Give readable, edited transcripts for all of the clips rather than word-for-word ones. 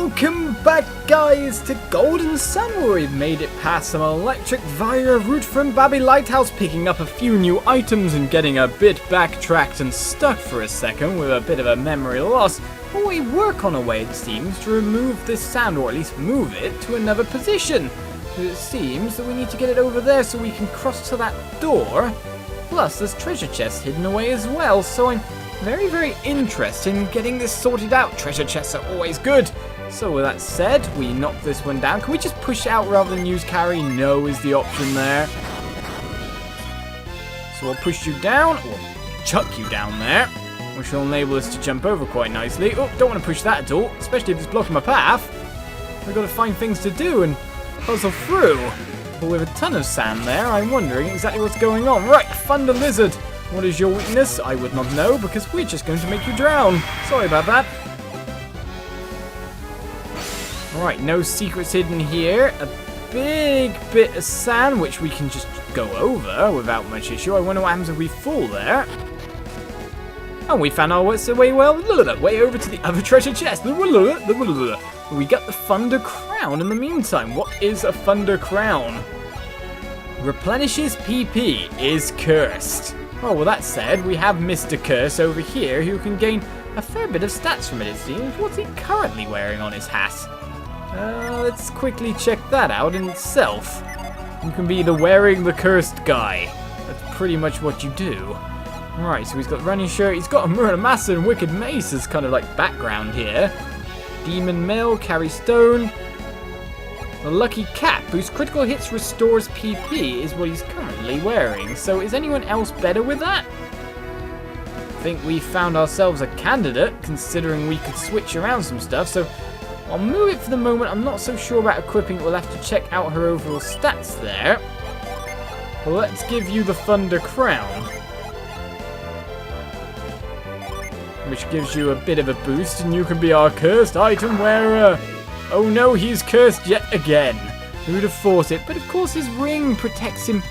Welcome back, guys, to Golden Sun, where we've made it past some electric via route from Babby Lighthouse, picking up a few new items and getting a bit backtracked and stuck for a second with a bit of a memory loss. But we work on a way, it seems, to remove this sand, or at least move it to another position. It seems that we need to get it over there so we can cross to that door. Plus, there's treasure chests hidden away as well, so I'm very, very interested in getting this sorted out. Treasure chests are always good. So with that said, we knock this one down. Can we just push out rather than use carry? No is the option there. So we'll push you down, or chuck you down there, which will enable us to jump over quite nicely. Oh, don't want to push that at all, especially if it's blocking my path. We've got to find things to do and puzzle through. But with a ton of sand there, I'm wondering exactly what's going on. Right, Thunder Lizard. What is your weakness? I would not know, because we're just going to make you drown. Sorry about that. Alright, no secrets hidden here. A big bit of sand, which we can just go over without much issue. I wonder what happens if we fall there. And we found our way way over to the other treasure chest. We got the Thunder Crown in the meantime. What is a Thunder Crown? Replenishes PP, is cursed. Oh, well, that said, we have Mr. Curse over here who can gain a fair bit of stats from it, it seems. What's he currently wearing on his hat? Let's quickly check that out in itself. You can be the wearing the cursed guy. That's pretty much what you do. Right, so he's got running shirt. He's got a Murder Master and Wicked Mace as kind of like background here. Demon Mail, Carry Stone. The Lucky Cap, whose critical hits restores PP, is what he's currently wearing. So is anyone else better with that? I think we found ourselves a candidate, considering we could switch around some stuff. So I'll move it for the moment. I'm not so sure about equipping it. We'll have to check out her overall stats there. Well, let's give you the Thunder Crown, which gives you a bit of a boost, and you can be our cursed item wearer. Oh no, he's cursed yet again. Who'd have thought it? But of course his ring protects him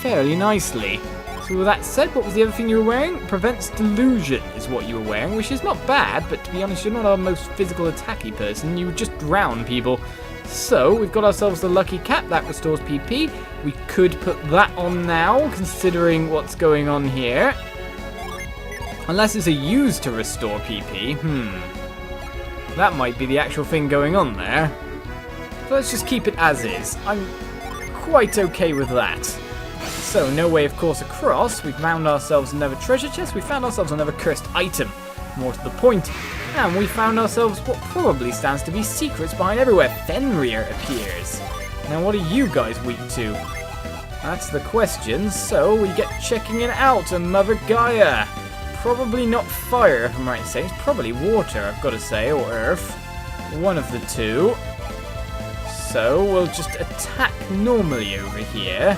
fairly nicely. So with that said, what was the other thing you were wearing? Prevents delusion is what you were wearing, which is not bad, but to be honest, you're not our most physical attacky person. You just drown people. So we've got ourselves the Lucky Cap, that restores PP. We could put that on now, considering what's going on here. Unless it's a use to restore PP. That might be the actual thing going on there. So let's just keep it as is. I'm quite okay with that. So, no way, of course, across. We found ourselves another treasure chest. We found ourselves another cursed item. More to the point. And we found ourselves what probably stands to be secrets behind everywhere. Fenrir appears. Now, what are you guys weak to? That's the question. So, we get checking it out. And Mother Gaia. Probably not fire, if I'm right in saying. It's probably water, I've got to say, or earth. One of the two. So we'll just attack normally over here.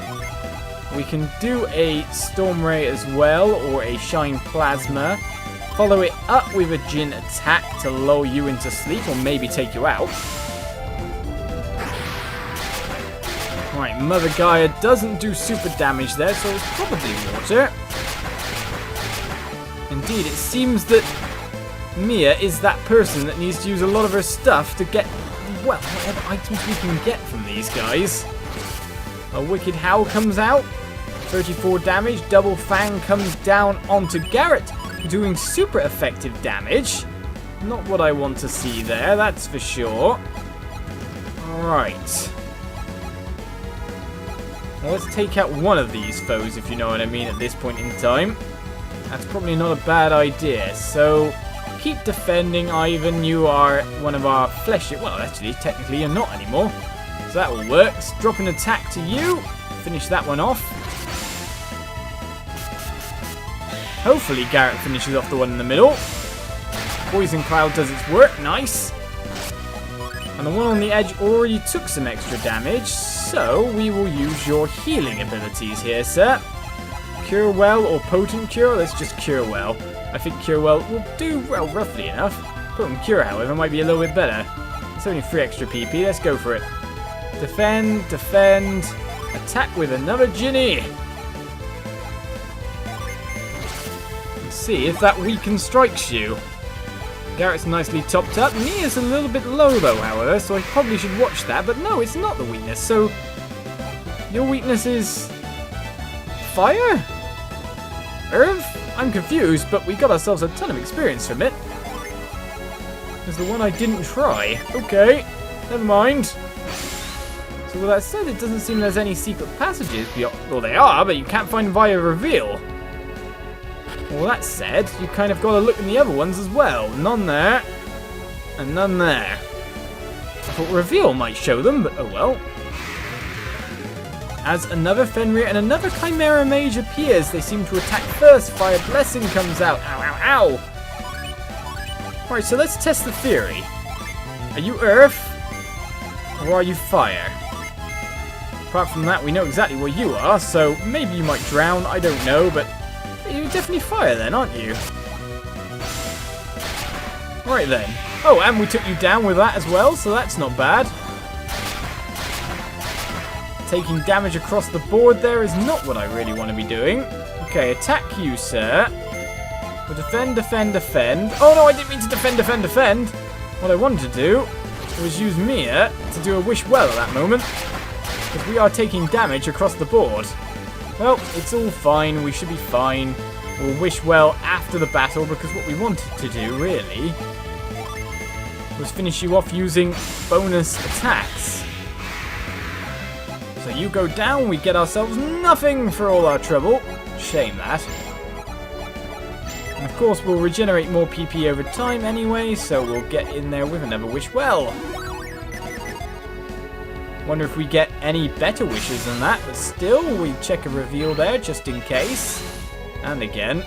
We can do a Storm Ray as well, or a Shine Plasma. Follow it up with a Jinn attack to lull you into sleep, or maybe take you out. Right, Mother Gaia doesn't do super damage there, so it's probably water. Indeed, it seems that Mia is that person that needs to use a lot of her stuff to get, well, whatever items we can get from these guys. A Wicked Howl comes out, 34 damage. Double Fang comes down onto Garrett, doing super effective damage. Not what I want to see there, that's for sure. Alright. Well, let's take out one of these foes, if you know what I mean, at this point in time. That's probably not a bad idea. So, keep defending, Ivan. You are one of our flesh... Well, actually, technically, you're not anymore. So that will work. Let's drop an attack to you. Finish that one off. Hopefully, Garrett finishes off the one in the middle. Poison Cloud does its work. Nice. And the one on the edge already took some extra damage. So, we will use your healing abilities here, sir. Cure Well or Potent Cure? Let's just Cure Well. I think Cure Well will do, well, roughly enough. Potent Cure, however, might be a little bit better. It's only 3 extra PP. Let's go for it. Defend, defend. Attack with another Ginny. Let's see if that weaken strikes you. Garrett's nicely topped up. Mia's a little bit low though, however, so I probably should watch that. But no, it's not the weakness. So your weakness is fire? Earth? I'm confused, but we got ourselves a ton of experience from it. It's the one I didn't try. Okay, never mind. So with that said, it doesn't seem there's any secret passages beyond. Well, they are, but you can't find them via reveal. Well, that said, you kind of got to look in the other ones as well. None there, and none there. I thought reveal might show them, but oh well. As another Fenrir and another Chimera Mage appears, they seem to attack first. Fire Blessing comes out. Ow, ow, ow. Alright, so let's test the theory. Are you Earth, or are you Fire? Apart from that, we know exactly what you are, so maybe you might drown, I don't know, but you're definitely Fire then, aren't you? Alright then. Oh, and we took you down with that as well, so that's not bad. Taking damage across the board there is not what I really want to be doing. Okay, attack you, sir. We'll defend, defend, defend. Oh no, I didn't mean to defend, defend, defend. What I wanted to do was use Mia to do a wish well at that moment. Because we are taking damage across the board. Well, it's all fine. We should be fine. We'll wish well after the battle because what we wanted to do, really, was finish you off using bonus attacks. So you go down, we get ourselves nothing for all our trouble. Shame that. And of course, we'll regenerate more PP over time anyway, so we'll get in there with another wish well. Wonder if we get any better wishes than that, but still, we check a reveal there just in case. And again.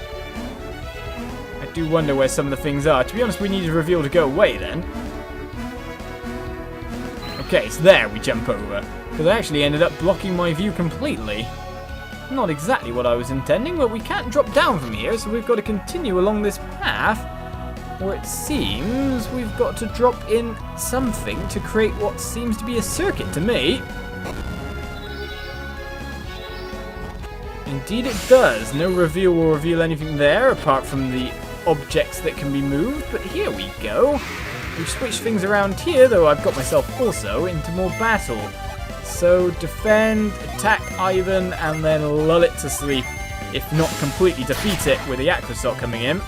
I do wonder where some of the things are. To be honest, we need a reveal to go away then. Okay, so there we jump over. Because I actually ended up blocking my view completely. Not exactly what I was intending, but we can't drop down from here, so we've got to continue along this path, where it seems we've got to drop in something to create what seems to be a circuit to me. Indeed it does. No reveal will reveal anything there, apart from the objects that can be moved, but here we go. We've switched things around here, though I've got myself also into more battle. So defend, attack Ivan, and then lull it to sleep, if not completely defeat it with the Aquasoc coming in.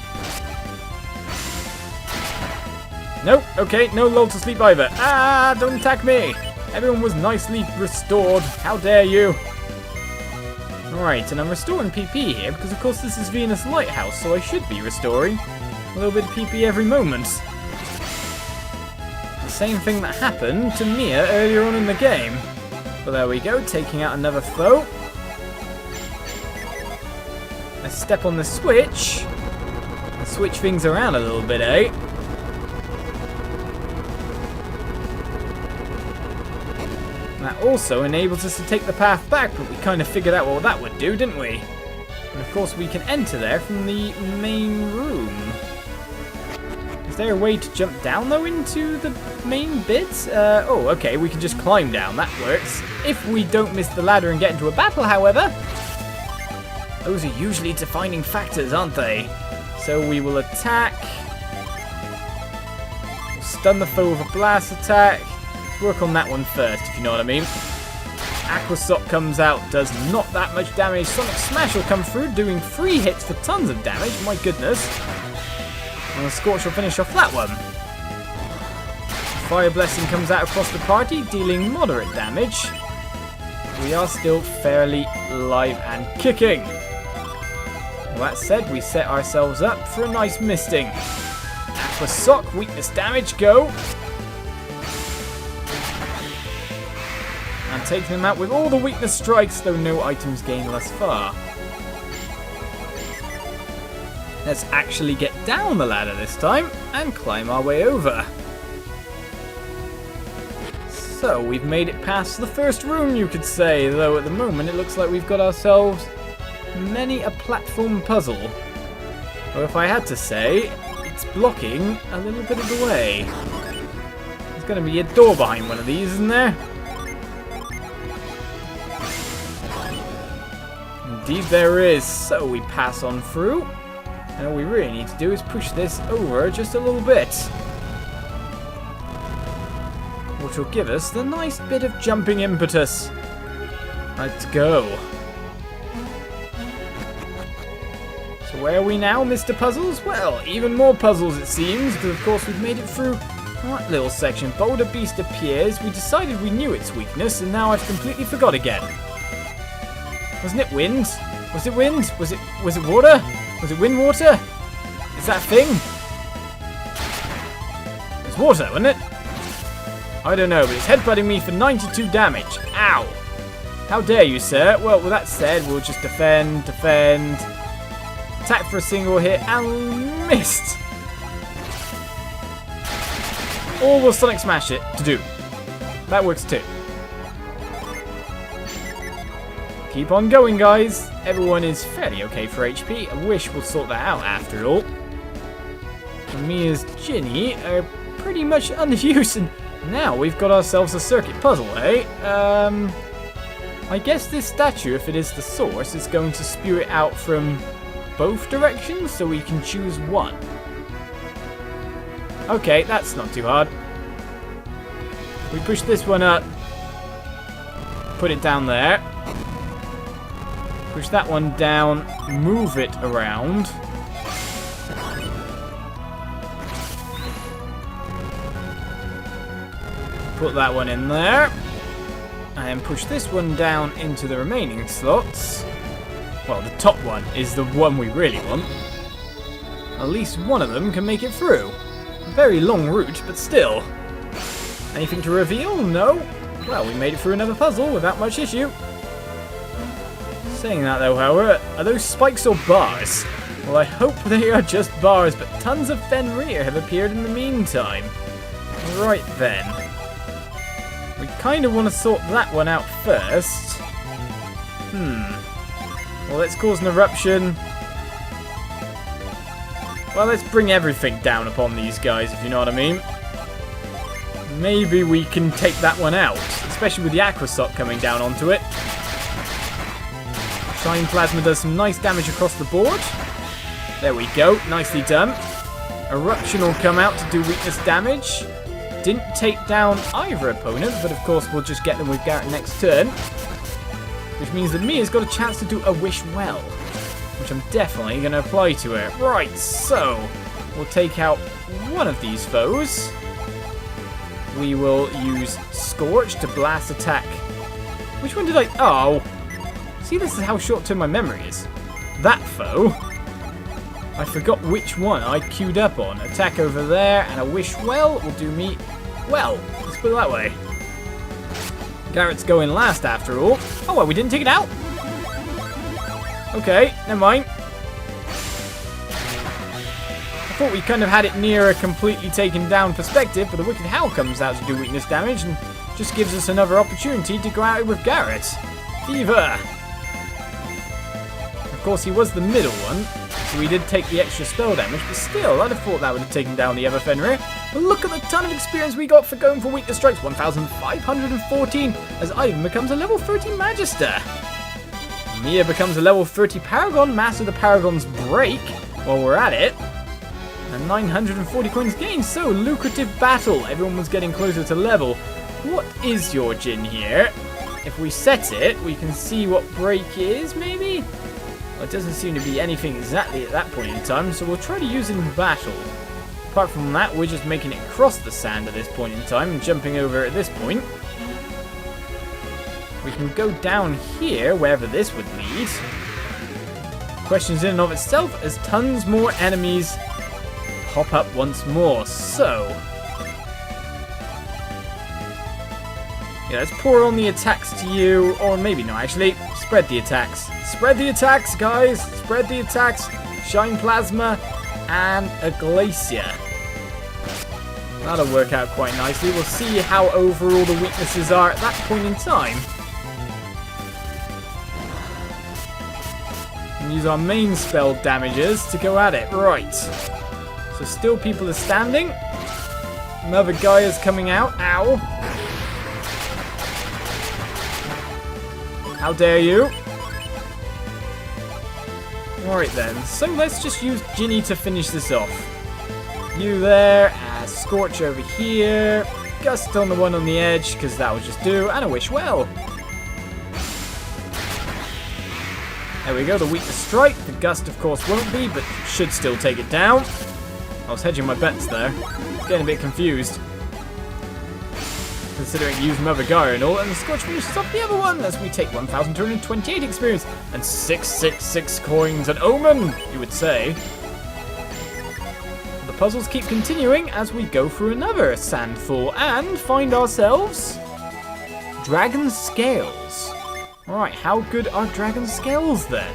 Nope, okay, no lull to sleep either. Ah, don't attack me! Everyone was nicely restored, how dare you! Alright, and I'm restoring PP here, because of course this is Venus Lighthouse, so I should be restoring a little bit of PP every moment. The same thing that happened to Mia earlier on in the game. But there we go, taking out another foe. I step on the switch and switch things around a little bit, eh? That also enables us to take the path back, but we kind of figured out what that would do, didn't we? And of course we can enter there from the main room. Is there a way to jump down though into the main bit? Oh, okay, we can just climb down, that works. If we don't miss the ladder and get into a battle, however, those are usually defining factors, aren't they? So we will attack. We'll stun the foe with a blast attack. Let's work on that one first, if you know what I mean. Aquasoc comes out, does not that much damage. Sonic Smash will come through, doing 3 hits for tons of damage, my goodness. And the Scorch will finish off that one. Fire Blessing comes out across the party, dealing moderate damage. We are still fairly alive and kicking. Well, that said, we set ourselves up for a nice misting. Aquasoc, weakness damage, go. And taking them out with all the weakness strikes, though no items gained thus far. Let's actually get down the ladder this time and climb our way over. So we've made it past the first room, you could say, though at the moment it looks like we've got ourselves many a platform puzzle. Or if I had to say, it's blocking a little bit of the way. There's going to be a door behind one of these, isn't there? Indeed there is. So we pass on through. And all we really need to do is push this over just a little bit. Which will give us the nice bit of jumping impetus. Let's go. So where are we now, Mr. Puzzles? Well, even more puzzles it seems, because of course we've made it through that little section. Boulder Beast appears. We decided we knew its weakness, and now I've completely forgot again. Wasn't it wind? Was it wind? Was it water? Was it wind water? Is that a thing? It's water, wasn't it? I don't know, but it's headbutting me for 92 damage. Ow! How dare you, sir? Well, with that said, we'll just defend. Attack for a single hit, and missed! Or we'll Sonic Smash it to do. That works too. Keep on going, guys. Everyone is fairly okay for HP. I wish we'll sort that out after all. And me as Ginny are pretty much unused, and now we've got ourselves a circuit puzzle, eh? I guess this statue, if it is the source, is going to spew it out from both directions, so we can choose one. Okay, that's not too hard. We push this one up, put it down there. Push that one down, move it around. Put that one in there. And push this one down into the remaining slots. Well, the top one is the one we really want. At least one of them can make it through. A very long route, but still. Anything to reveal? No? Well, we made it through another puzzle without much issue. Saying that though, however, are those spikes or bars? Well, I hope they are just bars, but tons of Fenrir have appeared in the meantime. Right then. We kind of want to sort that one out first. Well, let's cause an eruption. Well, let's bring everything down upon these guys, if you know what I mean. Maybe we can take that one out, especially with the Aquasot coming down onto it. Shine Plasma does some nice damage across the board. There we go, nicely done. Eruption will come out to do weakness damage. Didn't take down either opponent, but of course we'll just get them with Garrett next turn. Which means that Mia's got a chance to do a Wish Well, which I'm definitely going to apply to her. Right, so we'll take out one of these foes. We will use Scorch to blast attack. Which one did I... Oh. See, this is how short-term my memory is. That foe. I forgot which one I queued up on. Attack over there and a Wish Well will do me well. Let's put it that way. Garrett's going last after all. Oh, well, we didn't take it out. Okay, never mind. I thought we kind of had it near a completely taken down perspective, but the Wicked Howl comes out to do weakness damage and just gives us another opportunity to go out with Garrett. Fever! Of course, he was the middle one, so we did take the extra spell damage, but still, I'd have thought that would have taken down the other Fenrir. But look at the ton of experience we got for going for weakness strikes, 1,514, as Ivan becomes a level 30 Magister. Mia becomes a level 30 Paragon, master the Paragon's Break while we're at it. And 940 coins gained, so lucrative battle. Everyone was getting closer to level. What is your Jin here? If we set it, we can see what break is, maybe? Well, it doesn't seem to be anything exactly at that point in time, so we'll try to use it in battle. Apart from that, we're just making it cross the sand at this point in time and jumping over at this point. We can go down here, wherever this would lead. Questions in and of itself, as tons more enemies pop up once more. So, yeah, let's pour on the attacks to you, or maybe not actually. Spread the attacks. Spread the attacks, guys! Spread the attacks. Shine Plasma and a Glacier. That'll work out quite nicely. We'll see how overall the weaknesses are at that point in time. And use our main spell damages to go at it. Right. So still people are standing. Another guy is coming out. Ow. How dare you? Alright then, so let's just use Ginny to finish this off. You there, Scorch over here, Gust on the one on the edge, because that will just do, and a Wish Well. There we go, the Weakness Strike. The Gust, of course, won't be, but should still take it down. I was hedging my bets there. Getting a bit confused. Considering use Mother Gaia and all, and the Scorch finishes off the other one as we take 1,228 experience and 666 coins. An omen, you would say. The puzzles keep continuing as we go through another Sandfall and find ourselves Dragon Scales. Alright, how good are Dragon Scales then?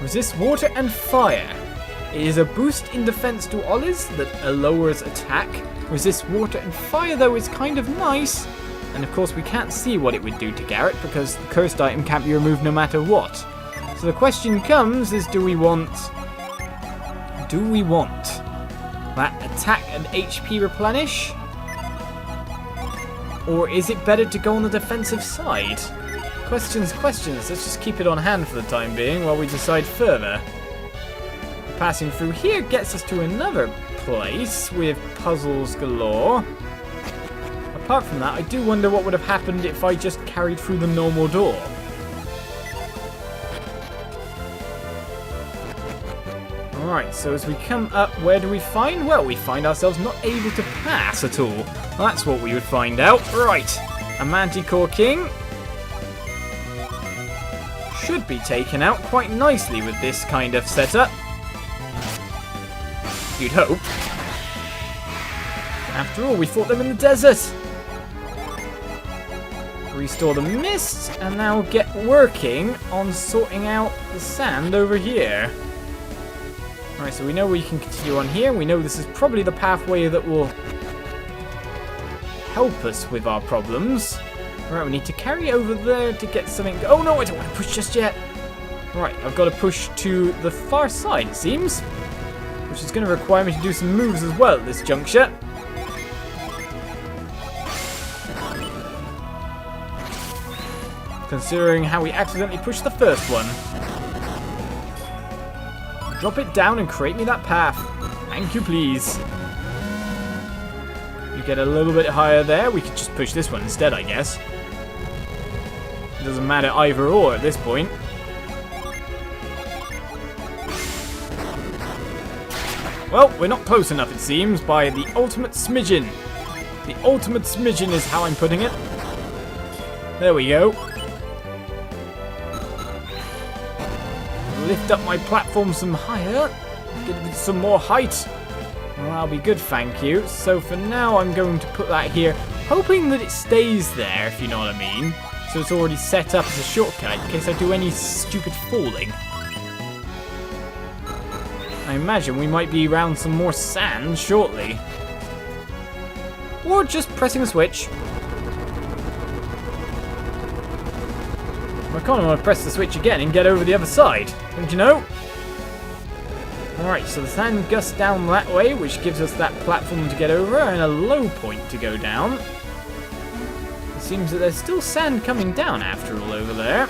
Resist water and fire. It is a boost in defense to Oliz that lowers attack. Resist water and fire though is kind of nice. And of course we can't see what it would do to Garrett because the cursed item can't be removed no matter what. So the question comes is do we want that attack and HP replenish? Or is it better to go on the defensive side? Questions. Let's just keep it on hand for the time being while we decide further. Passing through here gets us to another place with puzzles galore. Apart from that, I do wonder what would have happened if I just carried through the normal door. Alright, so as we come up, where do we find? Well, we find ourselves not able to pass at all. Well, that's what we would find out. Right, a Manticore King should be taken out quite nicely with this kind of setup. You'd hope. After all, we fought them in the desert. Restore the mist, and now get working on sorting out the sand over here. Alright, so we know we can continue on here. We know this is probably the pathway that will help us with our problems. Alright, we need to carry over there to get something. Oh no, I don't want to push just yet. Alright, I've got to push to the far side, it seems. Which is going to require me to do some moves as well at this juncture. Considering how we accidentally pushed the first one. Drop it down and create me that path. Thank you, please. You get a little bit higher there. We could just push this one instead, I guess. It doesn't matter either or at this point. Well, we're not close enough, it seems, by the ultimate smidgen. The ultimate smidgen is how I'm putting it. There we go. Lift up my platform some higher. Give it some more height. Well, that'll be good, thank you. So for now, I'm going to put that here, hoping that it stays there, if you know what I mean. So it's already set up as a shortcut in case I do any stupid falling. I imagine we might be around some more sand shortly. Or just pressing a switch. I kind of want to press the switch again and get over the other side, don't you know? Alright, so the sand gusts down that way, which gives us that platform to get over and a low point to go down. It seems that there's still sand coming down after all over there.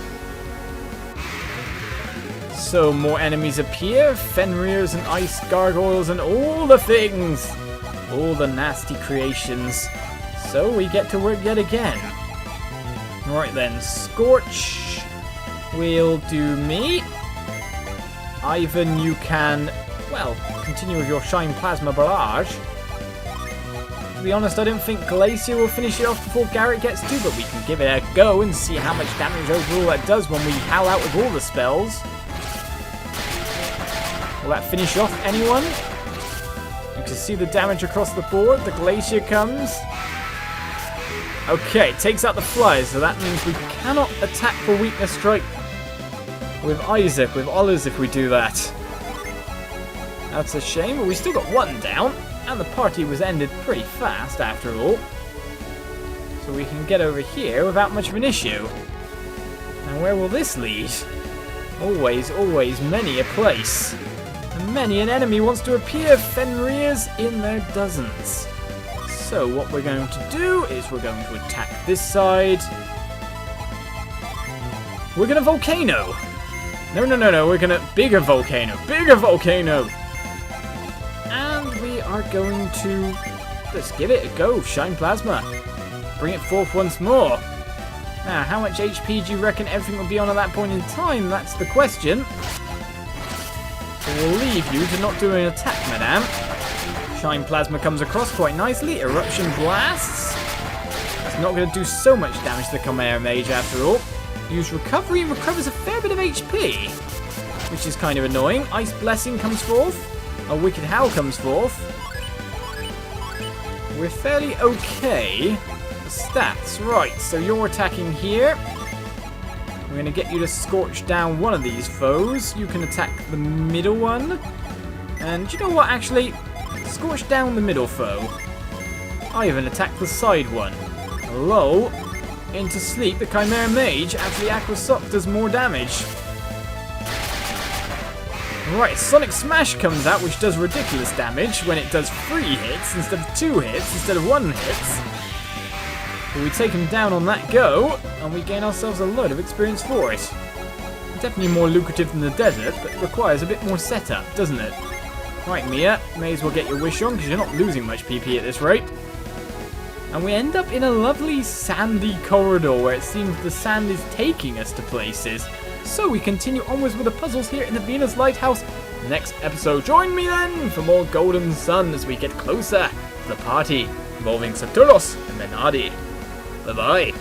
So more enemies appear, Fenrirs and ice gargoyles and all the things. All the nasty creations. So we get to work yet again. Alright then, Scorch will do me. Ivan, you can, well, continue with your Shine Plasma Barrage. To be honest, I don't think Glacier will finish it off before Garrett gets to, but we can give it a go and see how much damage overall that does when we howl out with all the spells. Will that finish off anyone? You can see the damage across the board. The Glacier comes. Okay, takes out the flies, so that means we cannot attack for weakness strike with Isaac, with Oliz if we do that. That's a shame, but we still got one down, and the party was ended pretty fast after all. So we can get over here without much of an issue. And where will this lead? Always, always many a place. And many an enemy wants to appear, Fenrirs in their dozens. So what we're going to do is we're going to attack this side. We're going to volcano. No, no, no, no. We're gonna... Bigger volcano. Bigger volcano. And we are going to... Let's give it a go. Shine Plasma. Bring it forth once more. Now, how much HP do you reckon everything will be on at that point in time? That's the question. So we'll leave you to not do an attack, madame. Shine Plasma comes across quite nicely. Eruption Blasts. It's not going to do so much damage to the Chimera Mage after all. Use Recovery and recovers a fair bit of HP, which is kind of annoying. Ice Blessing comes forth. A Wicked Howl comes forth. We're fairly okay. Stats, right, so you're attacking here. We're going to get you to scorch down one of these foes. You can attack the middle one. And you know what, actually? Scorch down the middle foe. I even attack the side one. Lull into sleep the Chimera Mage after the Aqua Sock does more damage. Right, Sonic Smash comes out, which does ridiculous damage when it does 3 hits instead of 2 hits instead of 1 hit. But we take him down on that go, and we gain ourselves a load of experience for it. Definitely more lucrative than the desert, but requires a bit more setup, doesn't it? Right, Mia, may as well get your wish on, because you're not losing much PP at this rate. And we end up in a lovely sandy corridor, where it seems the sand is taking us to places. So we continue onwards with the puzzles here in the Venus Lighthouse. Next episode, join me then for more Golden Sun as we get closer to the party involving Saturnos and Menardi. Bye-bye.